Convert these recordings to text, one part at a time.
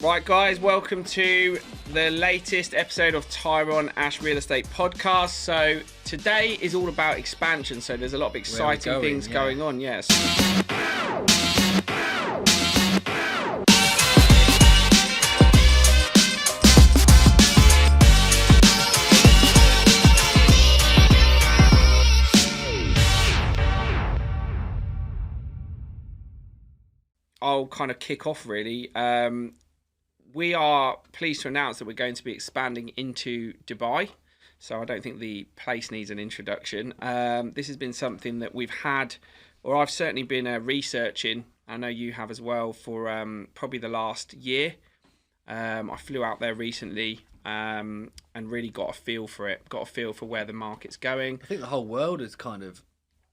Right, guys, welcome to the latest episode of Tyron and Real Estate podcast. So today is all about expansion. So there's a lot of exciting things going on. Yes. I'll kind of kick off really. We are pleased to announce that we're going to be expanding into Dubai. So I don't think the place needs an introduction. This has been something that we've had, or I've certainly been researching. I know you have as well for probably the last year. I flew out there recently and really got a feel for it. Got a feel for where the market's going. I think the whole world is kind of,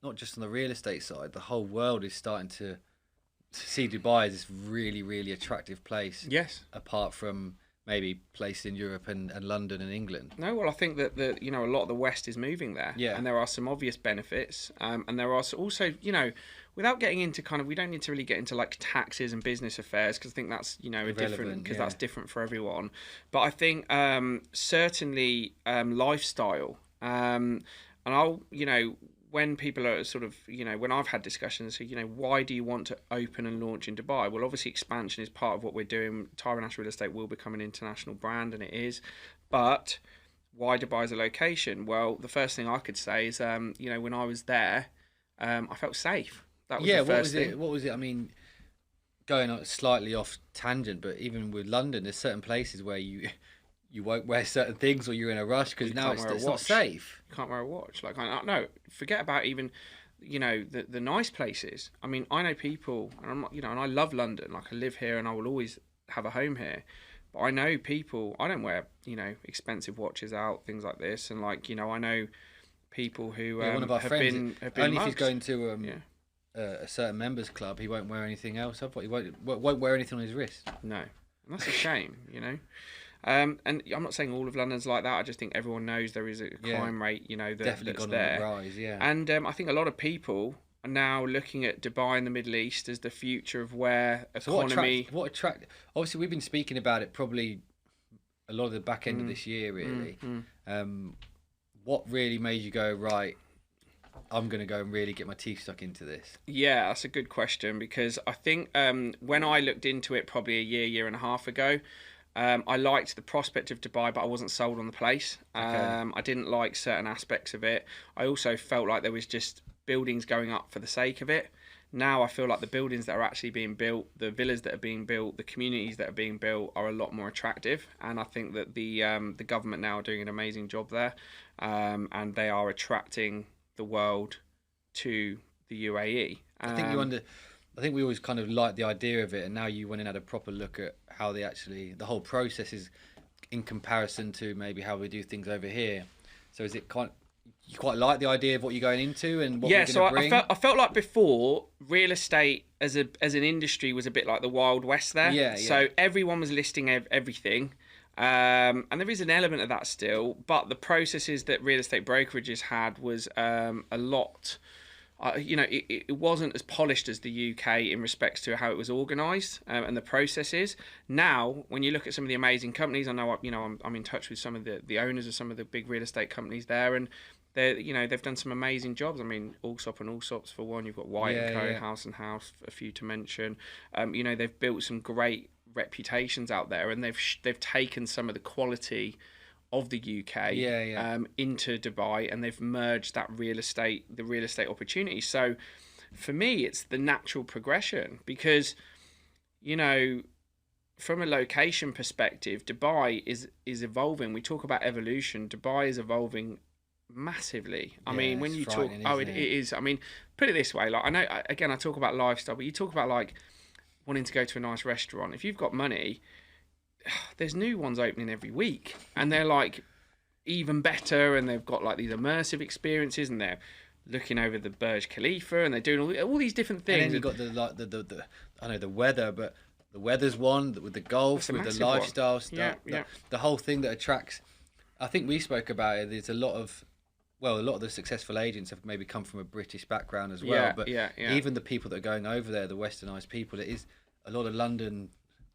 not just on the real estate side, the whole world is starting to see Dubai as this really, really attractive place. Yes. Apart from maybe places in Europe and London and England. No, well, I think that a lot of the West is moving there. Yeah. And there are some obvious benefits. And there are also, without getting into we don't need to really get into like taxes and business affairs because I think that's, a different, because that's different for everyone. But I think certainly lifestyle. And I'll, when people are sort of, when I've had discussions, why do you want to open and launch in Dubai? Well, obviously expansion is part of what we're doing. Tyron and Real Estate will become an international brand, and it is. But why Dubai as a location? Well, the first thing I could say is, when I was there, I felt safe. That was the first thing. What was it? I mean, going on slightly off tangent, but even with London, there's certain places where you won't wear certain things or you're in a rush because now it's not safe. You can't wear a watch. No, forget about even, the nice places. I mean, I know people, and I'm not, and I love London. Like I live here and I will always have a home here. But I know people, I don't wear, expensive watches out, things like this. And I know people who one of our have friends, been only mugged. if he's going to a certain members club, he won't wear anything else. He won't wear anything on his wrist. No, and that's a shame, And I'm not saying all of London's like that. I just think everyone knows there is a crime rate, definitely that's gone there. On the rise, yeah. And I think a lot of people are now looking at Dubai and the Middle East as the future of where economy. What attract? Obviously, we've been speaking about it probably a lot of the back end of this year, really. What really made you go, right, I'm going to go and really get my teeth stuck into this? Yeah, that's a good question because I think when I looked into it probably a year and a half ago, I liked the prospect of Dubai, but I wasn't sold on the place. Okay. I didn't like certain aspects of it. I also felt like there was just buildings going up for the sake of it. Now I feel like the buildings that are actually being built, the villas that are being built, the communities that are being built are a lot more attractive. And I think that the government now are doing an amazing job there, and they are attracting the world to the UAE. I think we always kind of liked the idea of it, and now you went and had a proper look at how the whole process is in comparison to maybe how we do things over here. So is it you quite like the idea of what you're going into and what you're going to bring? I felt like before real estate as an industry was a bit like the Wild West there. Yeah. So everyone was listing everything. And there is an element of that still, but the processes that real estate brokerages had was a lot. It wasn't as polished as the UK in respects to how it was organised and the processes. Now, when you look at some of the amazing companies, I know I'm in touch with some of the owners of some of the big real estate companies there, and they've done some amazing jobs. I mean, Allsop and Allsops for one. You've got White & Co, House and House, a few to mention. They've built some great reputations out there, and they've taken some of the quality of the UK into Dubai, and they've merged the real estate opportunity. So for me, it's the natural progression because, from a location perspective, Dubai is evolving. We talk about evolution. Dubai is evolving massively. I mean, when you talk, it is. I mean, put it this way, I know, again, I talk about lifestyle, but you talk about wanting to go to a nice restaurant. If you've got money, there's new ones opening every week, and they're even better, and they've got these immersive experiences, and they're looking over the Burj Khalifa, and they're doing all these different things. And then you've got the I know the weather, but the weather's one with the golf, with the lifestyle stuff, the whole thing that attracts. I think we spoke about it. There's a lot of the successful agents have maybe come from a British background as well. But even the people that are going over there, the Westernised people, it is a lot of London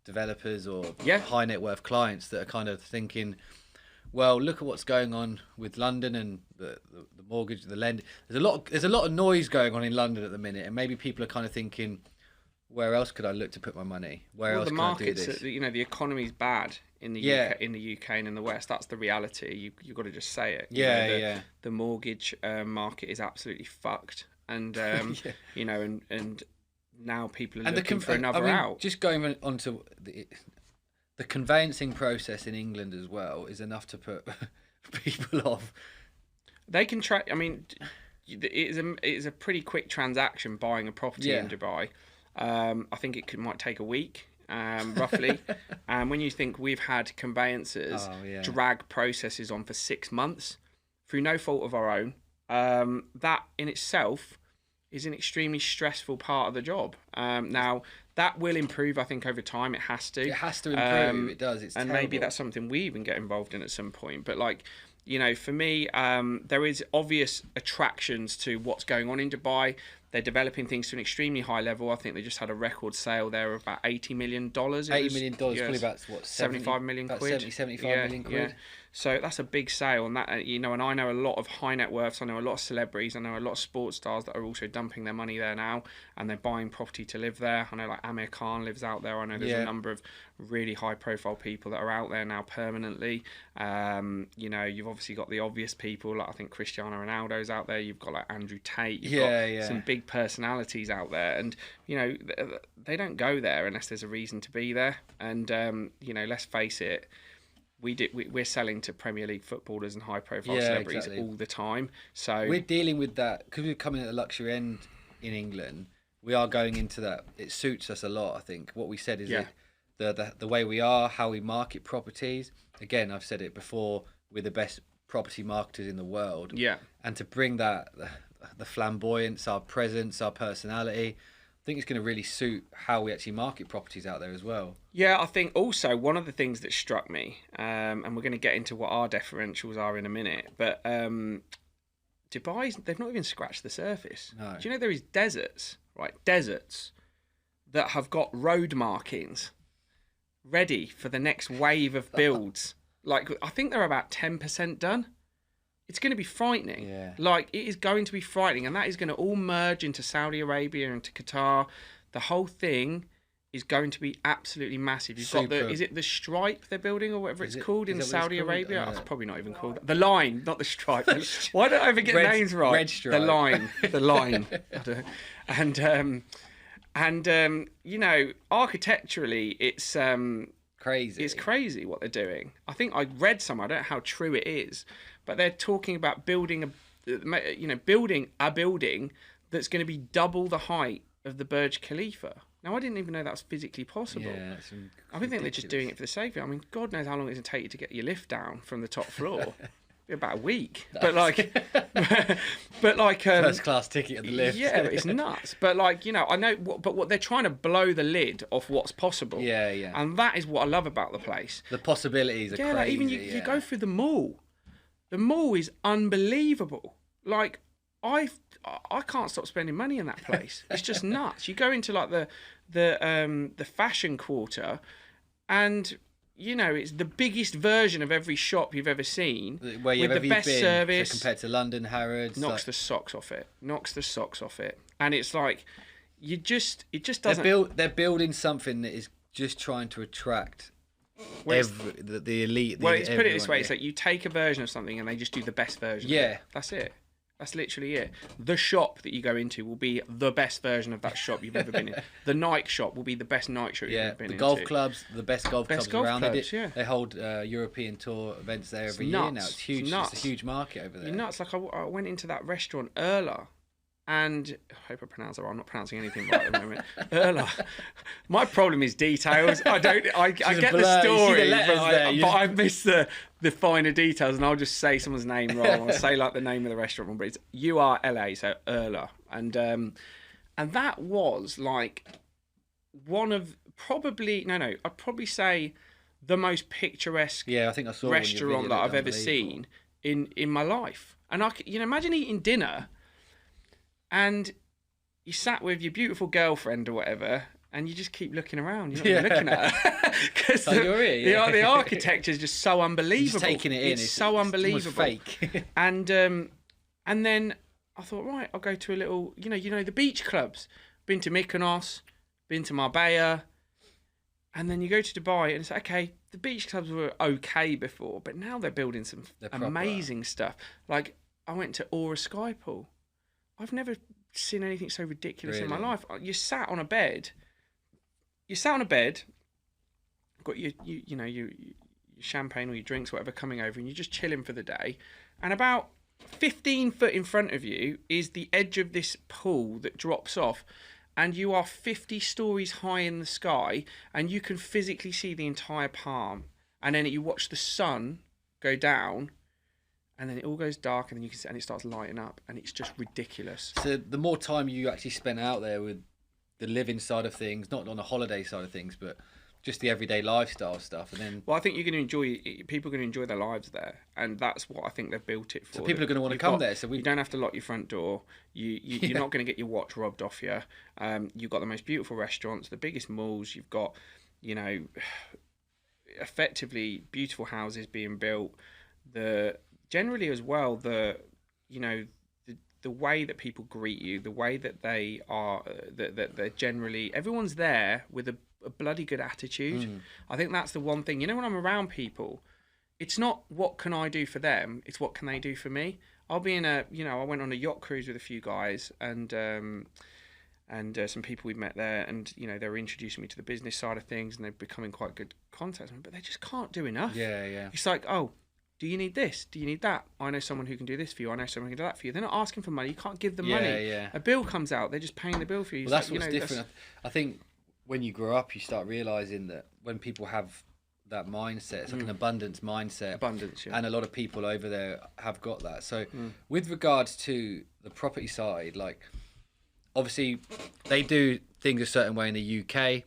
developers or Yeah. high net worth clients that are kind of thinking, well, look at what's going on with London and the mortgage, the lend. There's a lot of noise going on in London at the minute, and maybe people are kind of thinking, where else could I look to put my money? Where else the can I do markets, this? the economy's bad in the UK and in the West. That's the reality. You've got to just say it. The mortgage market is absolutely fucked, and and now people are looking for another out. Just going on to the conveyancing process in England as well is enough to put people off. They can track. I mean, it is a pretty quick transaction buying a property in Dubai. I think it might take a week, roughly. And when you think we've had conveyancers drag processes on for 6 months through no fault of our own, that in itself is an extremely stressful part of the job. Now, that will improve, I think, over time. It has to. It has to improve. It does. It's terrible. Maybe that's something we even get involved in at some point. But for me, there is obvious attractions to what's going on in Dubai. They're developing things to an extremely high level. I think they just had a record sale there of about $80 million. $80 million, probably about, what, 75 million quid? 75 million quid. Yeah. So that's a big sale. And that, and I know a lot of high net worths. I know a lot of celebrities. I know a lot of sports stars that are also dumping their money there now. And they're buying property to live there. I know like Amir Khan lives out there. I know there's a number of really high profile people that are out there now permanently. You've obviously got the obvious people. Like I think Cristiano Ronaldo's out there. You've got like Andrew Tate. You've got some big personalities out there. And, they don't go there unless there's a reason to be there. And, let's face it, we're selling to Premier League footballers and high-profile celebrities all the time. So we're dealing with that because we're coming at the luxury end in England. We are going into that. It suits us a lot. I think what we said is the way we are, how we market properties. Again, I've said it before. We're the best property marketers in the world. Yeah. And to bring that, the flamboyance, our presence, our personality, I think it's going to really suit how we actually market properties out there as well. Yeah, I think also one of the things that struck me, and we're going to get into what our differentials are in a minute, but Dubai, they've not even scratched the surface. No. Do you know there is deserts that have got road markings ready for the next wave of builds? I think they're about 10% done. It's going to be frightening. Yeah. It is going to be frightening, and that is going to all merge into Saudi Arabia, into Qatar. The whole thing is going to be absolutely massive. You've got is it the Stripe they're building or whatever it's called in Saudi Arabia? It's probably not even called the Line, not the Stripe. Why don't I ever get names right? Red Stripe. The Line. And architecturally, it's crazy. It's crazy what they're doing. I think I read somewhere, I don't know how true it is, but they're talking about building a building that's going to be double the height of the Burj Khalifa. Now, I didn't even know that was physically possible. Yeah, I think they're just doing it for the sake of it. I mean, God knows how long it's going to take you to get your lift down from the top floor. About a week. But first class ticket at the lift. Yeah, it's nuts. But I know what they're trying to blow the lid off what's possible. Yeah. And that is what I love about the place. The possibilities are crazy. Even you go through the mall. The mall is unbelievable. I can't stop spending money in that place. It's just nuts. You go into the fashion quarter, and it's the biggest version of every shop you've ever seen, where you've with the best service. So compared to London, Harrods, knocks the socks off it. And it's it just doesn't. They're building something that is just trying to attract the elite. Well, let's put it this way: it's you take a version of something and they just do the best version. Yeah, that's it. That's literally it. The shop that you go into will be the best version of that shop you've ever been in. The Nike shop will be the best Nike shop you've ever been in. The golf clubs, the best golf clubs around. They hold European tour events there every year now. It's huge. It's a huge market over there. You're nuts. I went into that restaurant, Erla, and I hope I pronounce it right. I'm not pronouncing anything right at the moment. Erla. My problem is details. I get the story, but I miss the finer details, and I'll just say someone's name wrong. I'll say the name of the restaurant wrong, but it's URLA, so Erla, and that was one of I'd probably say the most picturesque I think I saw restaurant that I've ever seen in my life. And imagine eating dinner, and you sat with your beautiful girlfriend or whatever, and you just keep looking around. You're not even looking at her because the architecture is just so unbelievable. Just taking it in. It's so unbelievable. Fake. And then I thought, right, I'll go to a little, you know, the beach clubs. Been to Mykonos, been to Marbella, and then you go to Dubai, and it's okay. The beach clubs were okay before, but now they're building some amazing stuff. Like I went to Aura Sky Pool. I've never seen anything so ridiculous in my life. You sat on a bed. Got your champagne or your drinks, whatever, coming over, and you're just chilling for the day. And about 15 foot in front of you is the edge of this pool that drops off, and you are 50 stories high in the sky, and you can physically see the entire palm. And then you watch the sun go down, and then it all goes dark, and then you can see, and it starts lighting up, and it's just ridiculous. So the more time you actually spent out there with the living side of things, not on the holiday side of things, but just the everyday lifestyle stuff, and then. Well, I think people are going to enjoy their lives there, and that's what I think they've built it for. So people are going to want to come there. So you don't have to lock your front door. You're not going to get your watch robbed off you. You've got the most beautiful restaurants, the biggest malls. You've got, effectively beautiful houses being built. Generally as well, the way that people greet you, the way that they are, that they're generally, everyone's there with a bloody good attitude. I think that's the one thing. When I'm around people, it's not what can I do for them, it's what can they do for me. I'll be in I went on a yacht cruise with a few guys, and some people we'd met there, and they were introducing me to the business side of things, and they're becoming quite good contacts, but they just can't do enough. Yeah. It's like, oh, do you need this? Do you need that? I know someone who can do this for you. I know someone who can do that for you. They're not asking for money. You can't give them money. Yeah. A bill comes out. They're just paying the bill for you. Well, that's what's different. I think when you grow up, you start realising that when people have that mindset, it's like an abundance mindset. Yeah. And a lot of people over there have got that. So with regards to the property side, like obviously they do things a certain way in the UK,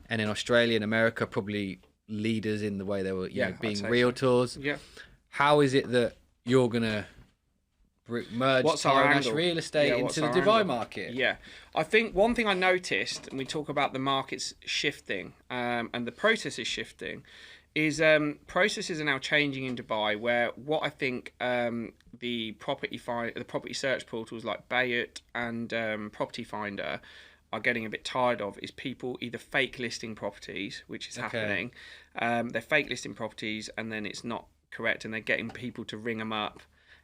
and in Australia and America, probably leaders in the way they were being realtors. So. Yeah. How is it that you're going to merge Tyron real estate into the Dubai market? Yeah. I think one thing I noticed, and we talk about the markets shifting and the process is shifting, is processes are now changing in Dubai, where what I think the property search portals like Bayit and Property Finder are getting a bit tired of is people either fake listing properties, which is happening. They're fake listing properties, and then it's not correct, and they're getting people to ring them up.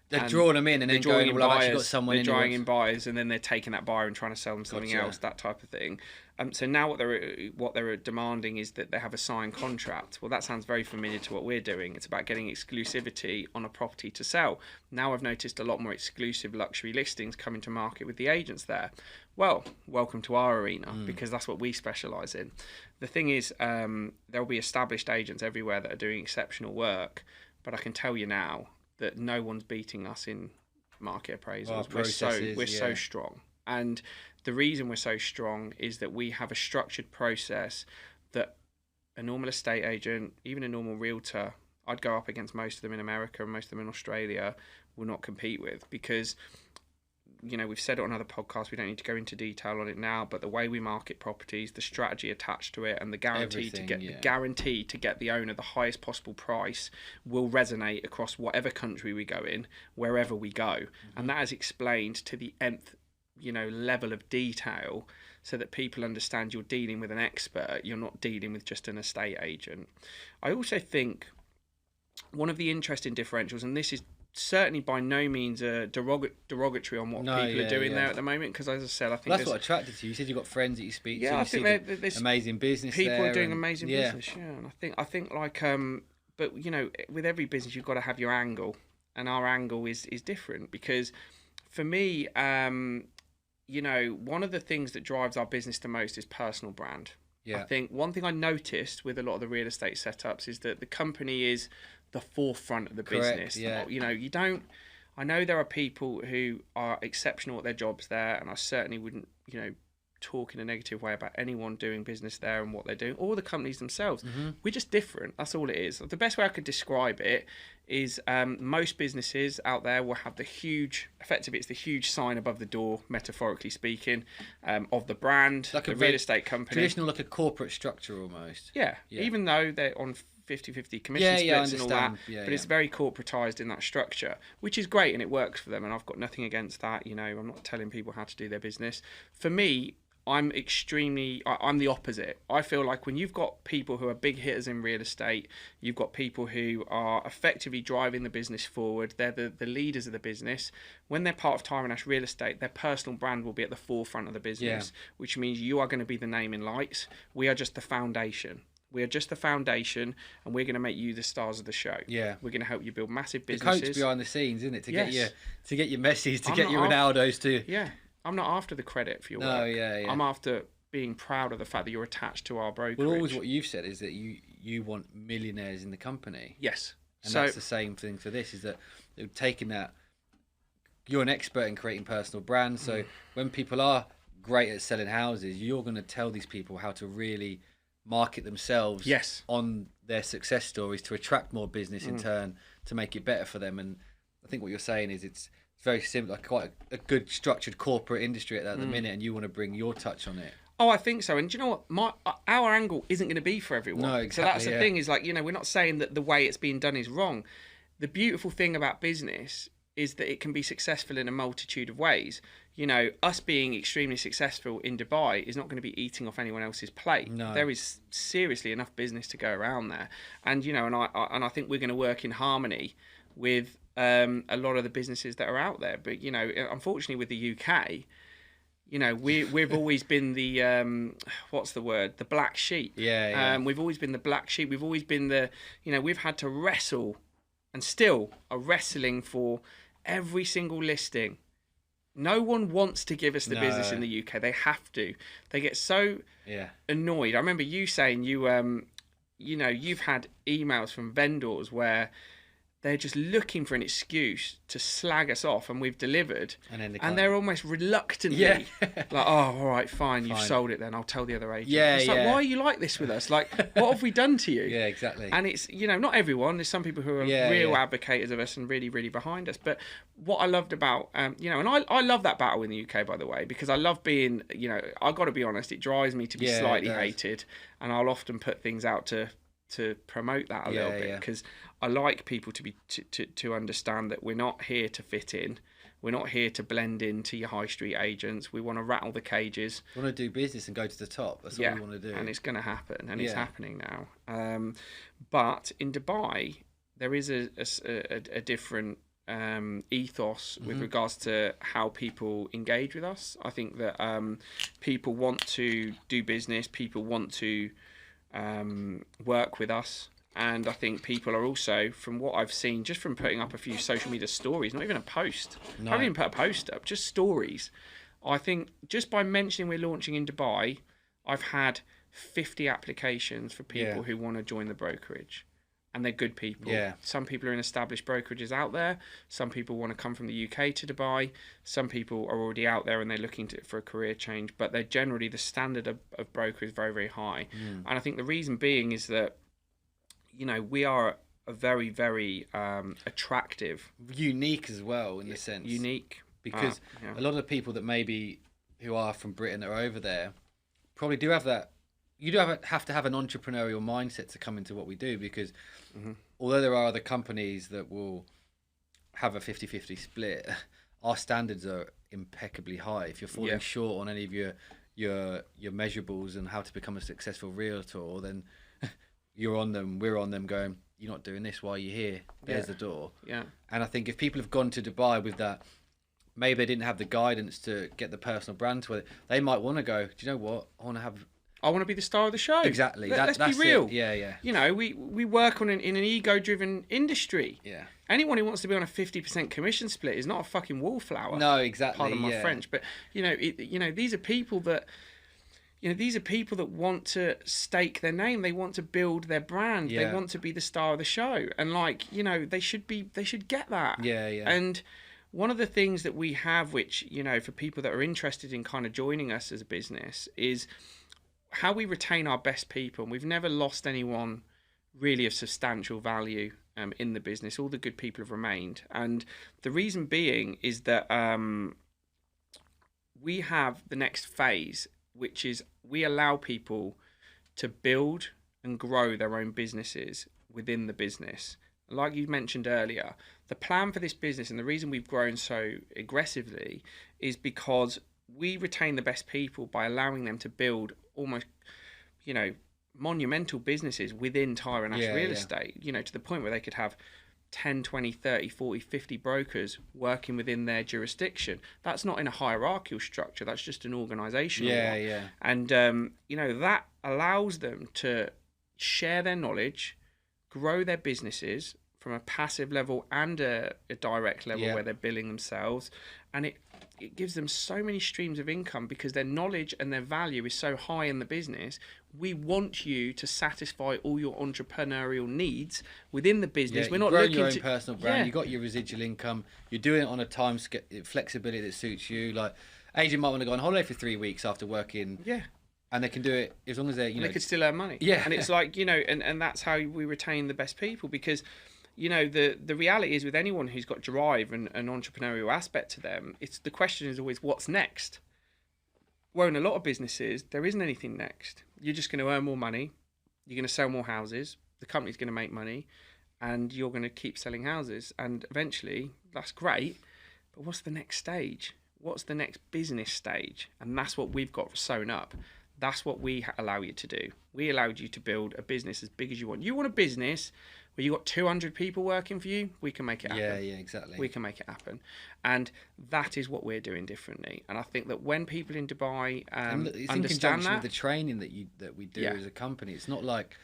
They're drawing them in and then going, well, I've actually got someone in. They're drawing in buyers, and then they're taking that buyer and trying to sell them something else, that type of thing. So now what they're demanding is that they have a signed contract. Well, that sounds very familiar to what we're doing. It's about getting exclusivity on a property to sell. Now I've noticed a lot more exclusive luxury listings coming to market with the agents there. Well, welcome to our arena, because that's what we specialise in. The thing is, there'll be established agents everywhere that are doing exceptional work, but I can tell you now that no one's beating us in market appraisals. We're so strong. And the reason we're so strong is that we have a structured process that a normal estate agent, even a normal realtor, I'd go up against most of them in America and most of them in Australia, will not compete with, because we've said it on other podcasts, we don't need to go into detail on it now, but the way we market properties, the strategy attached to it, and the guarantee to get the owner the highest possible price will resonate across whatever country we go in, wherever we go. And that is explained to the nth level of detail, so that people understand you're dealing with an expert, you're not dealing with just an estate agent. I also think one of the interesting differentials, and this is certainly by no means derogatory on what people are doing there at the moment, because as I said, I think that's what attracted you. You said you've got friends that you speak to. I think there's amazing business. People there are doing amazing business. Yeah, and I think like but with every business you've got to have your angle, and our angle is different, because for me, one of the things that drives our business the most is personal brand. Yeah. I think one thing I noticed with a lot of the real estate setups is that the company is the forefront of the business. Yeah. I know there are people who are exceptional at their jobs there, and I certainly wouldn't, talk in a negative way about anyone doing business there and what they're doing, or the companies themselves. We're just different. That's all it is. The best way I could describe it is most businesses out there will have effectively it's the huge sign above the door, metaphorically speaking, of the brand, like the real estate company. Traditional, like a corporate structure almost. Yeah. Even though they're on 50-50 commission splits and all that, but it's very corporatized in that structure, which is great and it works for them, and I've got nothing against that. I'm not telling people how to do their business. For me, I'm the opposite. I feel like when you've got people who are big hitters in real estate, you've got people who are effectively driving the business forward, they're the leaders of the business. When they're part of Tyron and Reis Estate, their personal brand will be at the forefront of the business, which means you are going to be the name in lights. We are just the foundation. We are just the foundation, and we're going to make you the stars of the show. Yeah, we're going to help you build massive businesses. The coach behind the scenes, isn't it? To get your Messis, to get your Ronaldos to. Yeah, I'm not after the credit for your work. I'm after being proud of the fact that you're attached to our brokerage. Well, always what you've said is that you want millionaires in the company. Yes, and that's the same thing for this. Is that taking that, you're an expert in creating personal brands. So when people are great at selling houses, you're going to tell these people how to really market themselves on their success stories to attract more business in turn, to make it better for them. And I think what you're saying is it's very similar, quite a good structured corporate industry at the minute, and you want to bring your touch on it. Oh, I think so. And do you know what? Our angle isn't going to be for everyone. No, exactly. So that's the thing, is like, we're not saying that the way it's being done is wrong. The beautiful thing about business is that it can be successful in a multitude of ways. Us being extremely successful in Dubai is not going to be eating off anyone else's plate. No. There is seriously enough business to go around there. And, and I think we're going to work in harmony with a lot of the businesses that are out there. But, unfortunately with the UK, we've always been the, what's the word? The black sheep. Yeah. We've always been the black sheep. We've always been we've had to wrestle, and still are wrestling for every single listing. No one wants to give us the business in the UK. They have to. They get so annoyed. I remember you saying you've had emails from vendors where they're just looking for an excuse to slag us off, and we've delivered, and they're almost reluctantly like, oh, all right, fine, you've sold it then, I'll tell the other agent. It's like, why are you like this with us? Like, what have we done to you? Yeah, exactly. And it's, not everyone. There's some people who are real advocates of us and really, really behind us. But what I loved about, and I love that battle in the UK, by the way, because I love being, I've got to be honest, it drives me to be slightly hated, and I'll often put things out to promote that a little bit, because I like people to be to understand that we're not here to fit in. We're not here to blend into your high street agents. We want to rattle the cages. We want to do business and go to the top. That's what we want to do. And it's going to happen, and it's happening now. But in Dubai, there is a different ethos with regards to how people engage with us. I think that people want to do business. People want to work with us. And I think people are also, from what I've seen, just from putting up a few social media stories, not even a post, I haven't even put a post up, just stories. I think just by mentioning we're launching in Dubai, I've had 50 applications for people who want to join the brokerage. And they're good people. Yeah. Some people are in established brokerages out there. Some people want to come from the UK to Dubai. Some people are already out there and they're looking for a career change. But they're generally, the standard of broker is very, very high. And I think the reason being is that, we are a very, very attractive. Unique as well, in the sense. Unique. Because a lot of the people that maybe who are from Britain that are over there probably do have that. You do have to have an entrepreneurial mindset to come into what we do, because although there are other companies that will have a 50-50 split, our standards are impeccably high. If you're falling short on any of your measurables and how to become a successful realtor, then we're on them going, you're not doing this, why are you here? There's the door. Yeah. And I think if people have gone to Dubai with that, maybe they didn't have the guidance to get the personal brand to it, they might want to go, do you know what? I want to be the star of the show. Exactly. Let's be real. It. Yeah. We work in an ego-driven industry. Yeah. Anyone who wants to be on a 50% commission split is not a fucking wallflower. No, exactly. Pardon my French, but these are people that. These are people that want to stake their name. They want to build their brand. Yeah. They want to be the star of the show. And they should get that. Yeah. And one of the things that we have, which, you know, for people that are interested in kind of joining us as a business, is how we retain our best people. And we've never lost anyone really of substantial value in the business. All the good people have remained. And the reason being is that we have the next phase, which is we allow people to build and grow their own businesses within the business. Like you mentioned earlier, the plan for this business and the reason we've grown so aggressively is because we retain the best people by allowing them to build almost, you know, monumental businesses within Tyron Real Estate, you know, to the point where they could have 10, 20, 30, 40, 50 brokers working within their jurisdiction. That's not in a hierarchical structure. That's just an organizational one. And, you know, that allows them to share their knowledge, grow their businesses from a passive level and a direct level where they're billing themselves. And it gives them so many streams of income because their knowledge and their value is so high in the business. We want you to satisfy all your entrepreneurial needs within the business. We're not looking your own to personal brand. You got your residual income. You're doing it on a time flexibility that suits you. Like, agent might want to go on holiday for 3 weeks after working. And they can do it as long as they could still earn money. And it's like, you know, and that's how we retain the best people because, you know, the reality is with anyone who's got drive and an entrepreneurial aspect to them, the question is always what's next. Well, in a lot of businesses, there isn't anything next. You're just going to earn more money. You're going to sell more houses. The company's going to make money, and you're going to keep selling houses. And eventually, that's great. But what's the next stage? What's the next business stage? And that's what we've got sewn up. That's what we allow you to do. We allowed you to build a business as big as you want. You want a business where you got 200 people working for you, we can make it happen. Yeah, exactly. We can make it happen. And that is what we're doing differently. And I think that when people in Dubai and it's understand in conjunction that, with the training that we do as a company. It's not like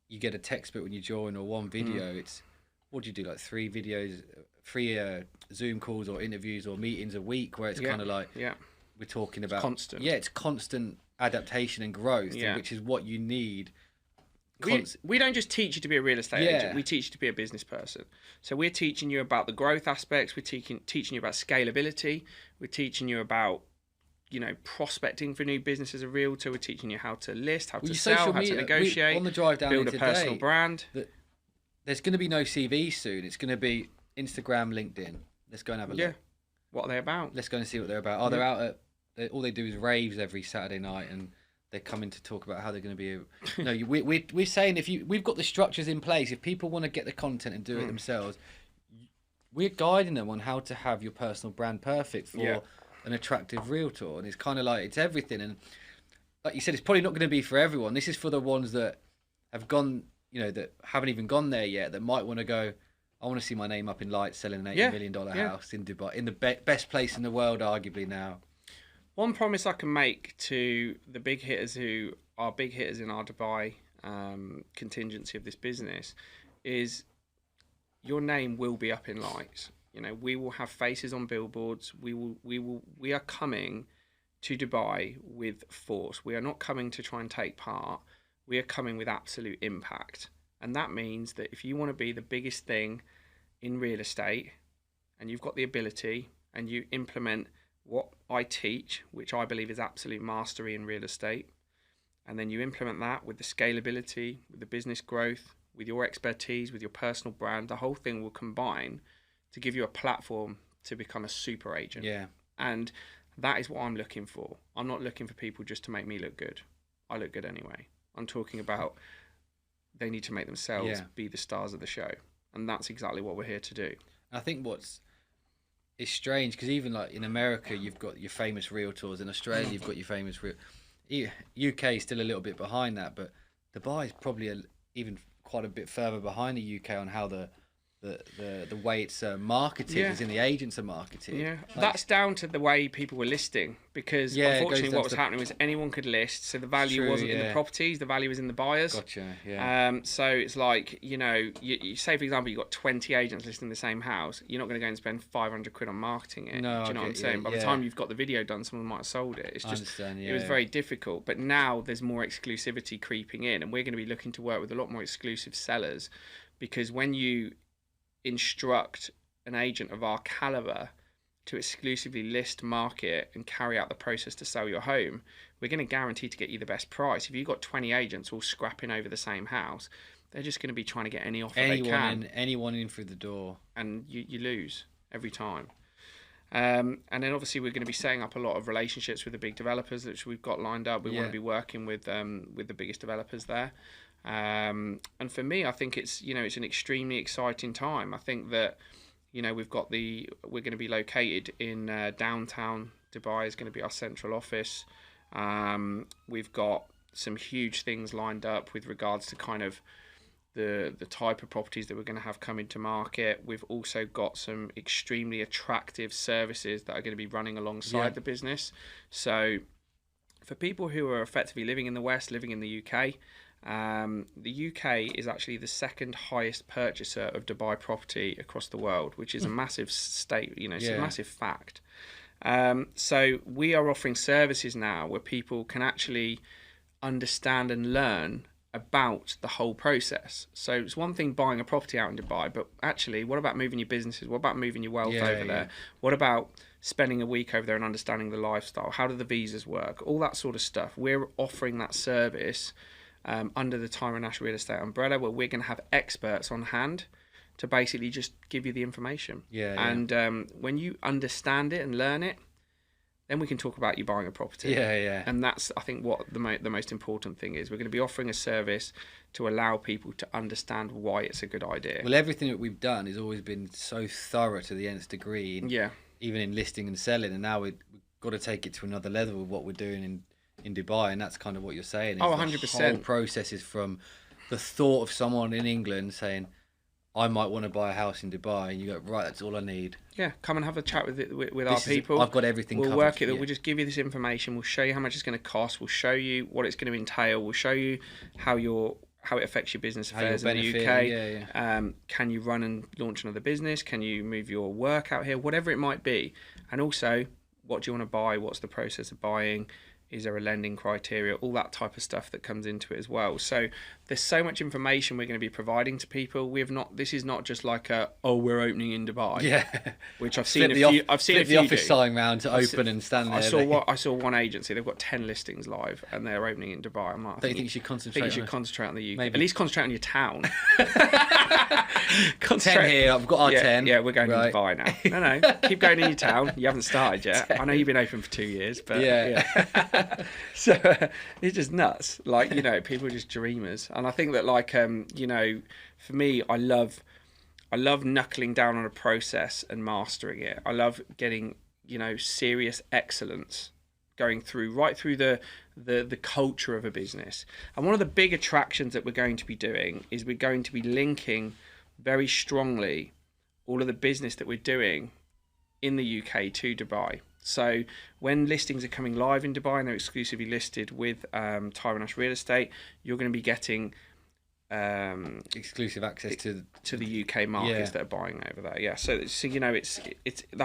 you get a textbook when you join or one video. It's, what do you do, like 3 videos, 3 Zoom calls or interviews or meetings a week where it's kind of like we're talking about... It's constant. Yeah, it's constant adaptation and growth, which is what you need. We don't just teach you to be a real estate agent. We teach you to be a business person. So we're teaching you about the growth aspects. We're teaching you about scalability. We're teaching you about, you know, prospecting for new business as a realtor. We're teaching you how to list, how to sell, how to negotiate, on the drive down build a personal brand. There's going to be no CV soon. It's going to be Instagram, LinkedIn. Let's go and have a look. What are they about? Let's go and see what they're about. Oh, they're out at... all they do is raves every Saturday night and they're coming to talk about how they're going to be... No, we're saying we've got the structures in place. If people want to get the content and do it themselves, we're guiding them on how to have your personal brand perfect for an attractive realtor. And it's kind of like, it's everything. And like you said, it's probably not going to be for everyone. This is for the ones that have gone, you know, that haven't even gone there yet, that might want to go, I want to see my name up in lights selling an $80 million house in Dubai, in the best place in the world, arguably now. One promise I can make to the big hitters who are big hitters in our Dubai contingency of this business is your name will be up in lights. You know, we will have faces on billboards. We are coming to Dubai with force. We are not coming to try and take part. We are coming with absolute impact. And that means that if you want to be the biggest thing in real estate and you've got the ability and you implement what I teach, which I believe is absolute mastery in real estate, and then you implement that with the scalability, with the business growth, with your expertise, with your personal brand, the whole thing will combine to give you a platform to become a super agent. And that is what I'm looking for. I'm not looking for people just to make me look good. I look good anyway. I'm talking about they need to make themselves be the stars of the show. And that's exactly what we're here to do. I think it's strange because even like in America, you've got your famous realtors. In Australia, you've got your famous UK is still a little bit behind that, but Dubai is probably even quite a bit further behind the UK on how the way it's marketed, as in the agents are marketed. That's down to the way people were listing, because unfortunately what was happening was anyone could list, so the value wasn't in the properties, the value was in the buyers. So it's like, you know, you say for example you've got 20 agents listing the same house, you're not going to go and spend 500 quid on marketing it. Do you know what I'm saying? By the time you've got the video done, someone might have sold it. It's just it was very difficult. But now there's more exclusivity creeping in, and we're going to be looking to work with a lot more exclusive sellers, because when you instruct an agent of our caliber to exclusively list, market, and carry out the process to sell your home, we're going to guarantee to get you the best price. If you've got 20 agents all scrapping over the same house, they're just going to be trying to get any offer they can. Anyone in through the door. And you lose every time. And then obviously we're going to be setting up a lot of relationships with the big developers which we've got lined up. We want to be working with the biggest developers there. And for me, I think it's an extremely exciting time. I think that we're going to be located in downtown Dubai. Is going to be our central office. We've got some huge things lined up with regards to kind of the type of properties that we're going to have coming to market. We've also got some extremely attractive services that are going to be running alongside the business. So for people who are effectively living in the West, living in the UK, the UK is actually the second highest purchaser of Dubai property across the world, which is a massive it's a massive fact. So we are offering services now where people can actually understand and learn about the whole process. So it's one thing buying a property out in Dubai, but actually, what about moving your businesses? What about moving your wealth over there? What about spending a week over there and understanding the lifestyle? How do the visas work? All that sort of stuff. We're offering that service under the Tyron and Reis umbrella, where we're going to have experts on hand to basically just give you the information. And when you understand it and learn it, then we can talk about you buying a property. And that's, I think, what the most important thing is. We're going to be offering a service to allow people to understand why it's a good idea. Well, everything that we've done has always been so thorough to the nth degree. Even in listing and selling, and now we've got to take it to another level with what we're doing in Dubai, and that's kind of what you're saying. 100%. The whole process is from the thought of someone in England saying, I might want to buy a house in Dubai, and you go, right, that's all I need. Come and have a chat with our people. I've got everything covered. We'll work it. We'll just give you this information. We'll show you how much it's going to cost. We'll show you what it's going to entail. We'll show you how it affects your business affairs in the UK. Can you run and launch another business? Can you move your work out here? Whatever it might be. And also, what do you want to buy? What's the process of buying? Is there a lending criteria? All that type of stuff that comes into it as well. So there's so much information we're going to be providing to people. This is not just like we're opening in Dubai. Which I've seen I've seen the office sign round to open and stand there. I saw one agency. They've got 10 listings live and they're opening in Dubai. I'm like, I think you should concentrate on the UK. Maybe. At least concentrate on your town. 10 here. I've got our 10. Yeah, we're going to Dubai now. No, keep going in your town. You haven't started yet. 10. I know you've been open for 2 years, but so it's just nuts. Like, people are just dreamers. And I think that, like, for me, I love knuckling down on a process and mastering it. I love getting, serious excellence going right through the culture of a business. And one of the big attractions that we're going to be doing is we're going to be linking very strongly all of the business that we're doing in the UK to Dubai. So when listings are coming live in Dubai and they're exclusively listed with Tyron and Reis, you're going to be getting exclusive access to the UK markets that are buying over there. So it's the and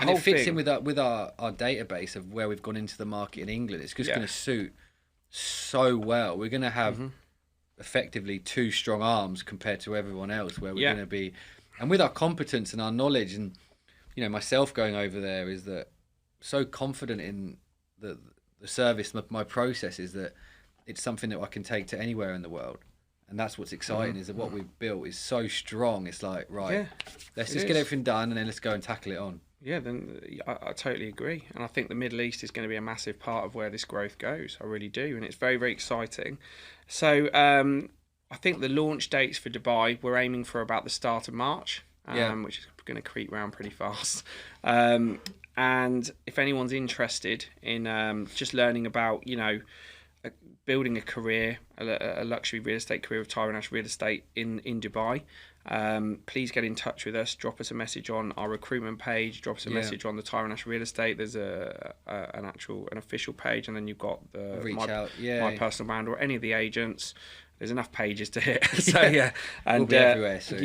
whole it fits thing. in with our database of where we've gone into the market in England. It's just going to suit so well. We're going to have effectively two strong arms compared to everyone else, where we're going to be, and with our competence and our knowledge, and myself going over there, is that so confident in the service, my process, is that it's something that I can take to anywhere in the world. And that's what's exciting, is that what we've built is so strong. It's like, let's just get everything done and then let's go and tackle it on. Then I totally agree. And I think the Middle East is going to be a massive part of where this growth goes. I really do. And it's very, very exciting. So I think the launch dates for Dubai, we're aiming for about the start of March, which is going to creep around pretty fast. And if anyone's interested in just learning about, building a career, a luxury real estate career with Tyron and Reis in Dubai, please get in touch with us. Drop us a message on our recruitment page. Drop us a message on the Tyron and Reis. There's an official page, and then you've got my personal brand or any of the agents. There's enough pages to hit. So and we'll be everywhere soon.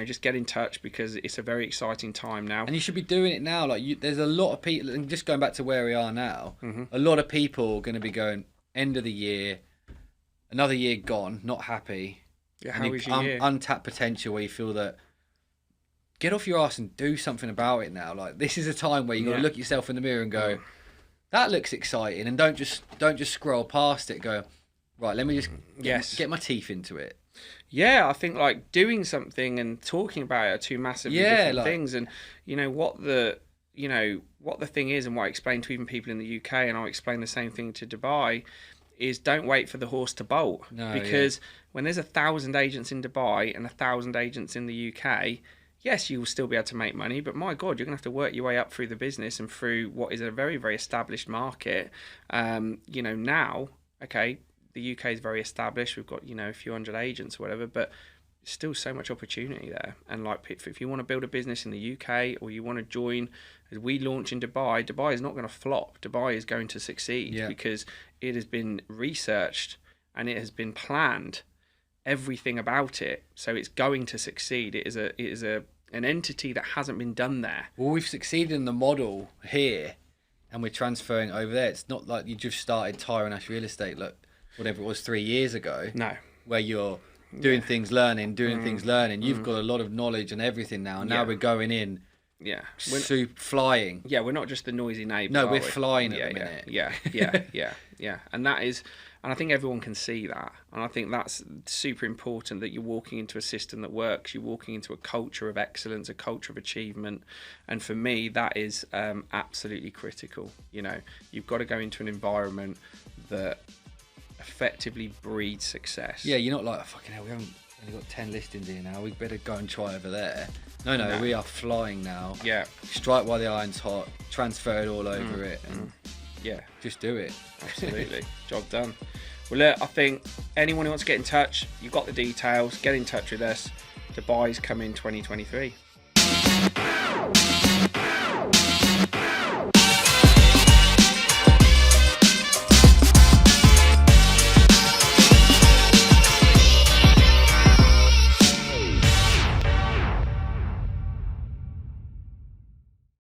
Just get in touch, because it's a very exciting time now. And you should be doing it now. Like, there's a lot of people, and just going back to where we are now, a lot of people are going to be going end of the year, another year gone, not happy. How is your year? Untapped potential, where you feel that get off your ass and do something about it now. Like, this is a time where you got to look at yourself in the mirror and go, that looks exciting, and don't just scroll past it. Go, right, let me just get my teeth into it. Yeah, I think like doing something and talking about it are two massively different things. And what the thing is, and what I explain to even people in the UK, and I'll explain the same thing to Dubai, is don't wait for the horse to bolt. No, because when there's 1,000 agents in Dubai and 1,000 agents in the UK, yes, you will still be able to make money, but my God, you're going to have to work your way up through the business and through what is a very, very established market. Now, okay, the UK is very established. We've got, a few hundred agents or whatever, but still so much opportunity there. And like, if you want to build a business in the UK or you want to join, as we launch in Dubai, Dubai is not going to flop. Dubai is going to succeed because it has been researched and it has been planned, everything about it. So it's going to succeed. It is an entity that hasn't been done there. Well, we've succeeded in the model here, and we're transferring over there. It's not like you just started Tyron and Real Estate, like whatever it was 3 years ago. No, where you're doing things, learning. You've got a lot of knowledge and everything now, and now we're going in. Yeah, flying. Yeah, we're not just the noisy neighbour. No, we're flying at the minute. Yeah. And that is, and I think everyone can see that. And I think that's super important, that you're walking into a system that works. You're walking into a culture of excellence, a culture of achievement. And for me, that is absolutely critical. You've got to go into an environment that effectively breeds success. Yeah, you're not like, fucking hell, we haven't only got 10 listings here now, we better go and try over there. No, we are flying now. Yeah. Strike while the iron's hot, transfer it all over it, and just do it. Absolutely. Job done. Well, look, I think anyone who wants to get in touch, you've got the details, get in touch with us. Dubai's coming 2023.